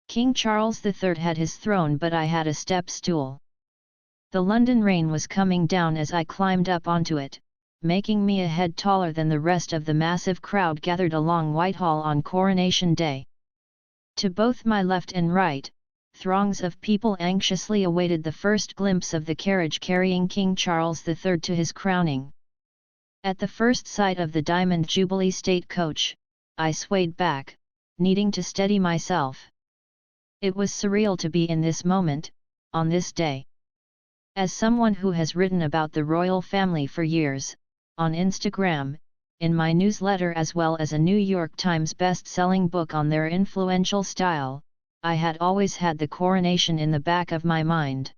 King Charles III had his throne, but I had a step stool. The London rain was coming down as I climbed up onto it, making me a head taller than the rest of the massive crowd gathered along Whitehall on Coronation Day. To both my left and right, throngs of people anxiously awaited the first glimpse of the carriage carrying King Charles III to his crowning. At the first sight of the Diamond Jubilee State Coach, I swayed back, needing to steady myself. It was surreal to be in this moment, on this day. As someone who has written about the royal family for years, on Instagram, in my newsletter, as well as a New York Times best-selling book on their influential style, I had always had the coronation in the back of my mind.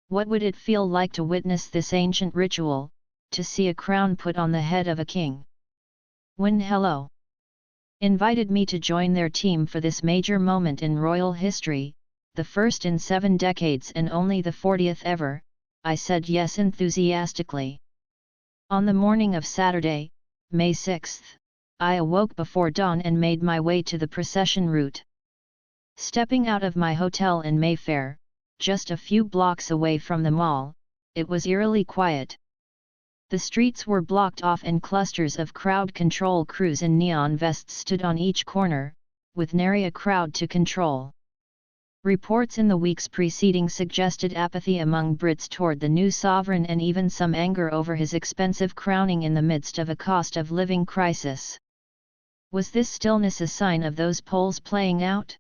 What would it feel like to witness this ancient ritual, to see a crown put on the head of a king? When Hello invited me to join their team for this major moment in royal history, the first in 7 decades and only the 40th ever, I said yes enthusiastically. On the morning of Saturday, May 6, I awoke before dawn and made my way to the procession route. Stepping out of my hotel in Mayfair, just a few blocks away from the mall, it was eerily quiet. The streets were blocked off and clusters of crowd control crews in neon vests stood on each corner, with nary a crowd to control. Reports in the weeks preceding suggested apathy among Brits toward the new sovereign and even some anger over his expensive crowning in the midst of a cost of living crisis. Was this stillness a sign of those polls playing out?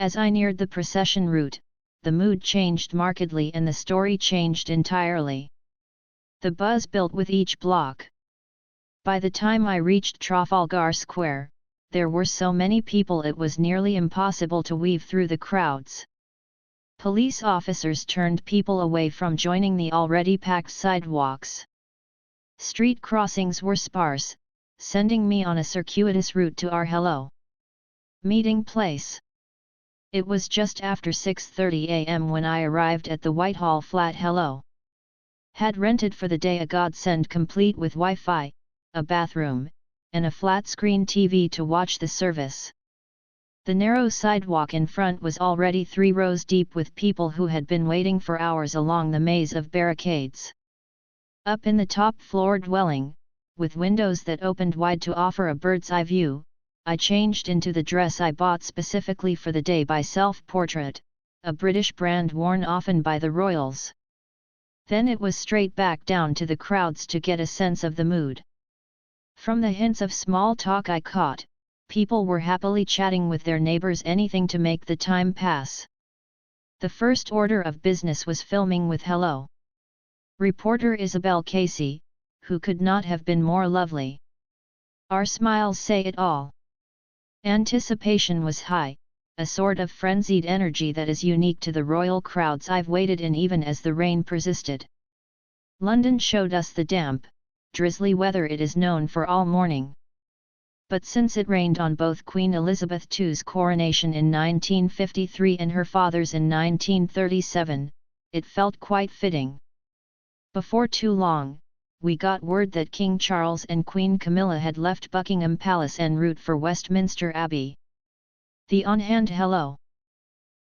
As I neared the procession route, the mood changed markedly and the story changed entirely. The buzz built with each block. By the time I reached Trafalgar Square, there were so many people it was nearly impossible to weave through the crowds. Police officers turned people away from joining the already packed sidewalks. Street crossings were sparse, sending me on a circuitous route to our Hello meeting place. It was just after 6:30 a.m. when I arrived at the Whitehall flat Hello had rented for the day, a godsend complete with Wi-Fi, a bathroom, and a flat-screen TV to watch the service. The narrow sidewalk in front was already 3 rows deep with people who had been waiting for hours along the maze of barricades. Up in the top-floor dwelling, with windows that opened wide to offer a bird's-eye view, I changed into the dress I bought specifically for the day by Self-Portrait, a British brand worn often by the royals. Then it was straight back down to the crowds to get a sense of the mood. From the hints of small talk I caught, people were happily chatting with their neighbors, anything to make the time pass. The first order of business was filming with Hello reporter Isabel Casey, who could not have been more lovely. Our smiles say it all. Anticipation was high, a sort of frenzied energy that is unique to the royal crowds I've waited in even as the rain persisted. London showed us the damp, drizzly weather it is known for all morning. But since it rained on both Queen Elizabeth II's coronation in 1953 and her father's in 1937, it felt quite fitting. Before too long, we got word that King Charles and Queen Camilla had left Buckingham Palace en route for Westminster Abbey. The on-hand Hello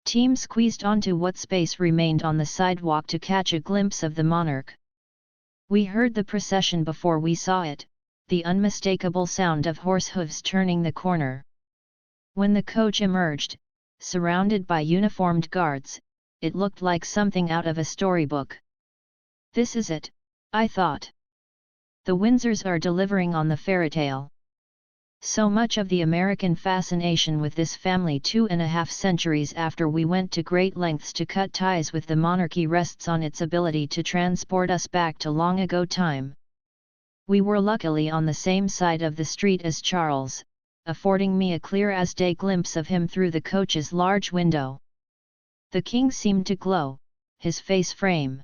team squeezed onto what space remained on the sidewalk to catch a glimpse of the monarch. We heard the procession before we saw it, the unmistakable sound of horse hooves turning the corner. When the coach emerged, surrounded by uniformed guards, it looked like something out of a storybook. This is it, I thought. The Windsors are delivering on the fairytale. So much of the American fascination with this family 2.5 centuries after we went to great lengths to cut ties with the monarchy rests on its ability to transport us back to long ago time. We were luckily on the same side of the street as Charles, affording me a clear-as-day glimpse of him through the coach's large window. The king seemed to glow, his face frame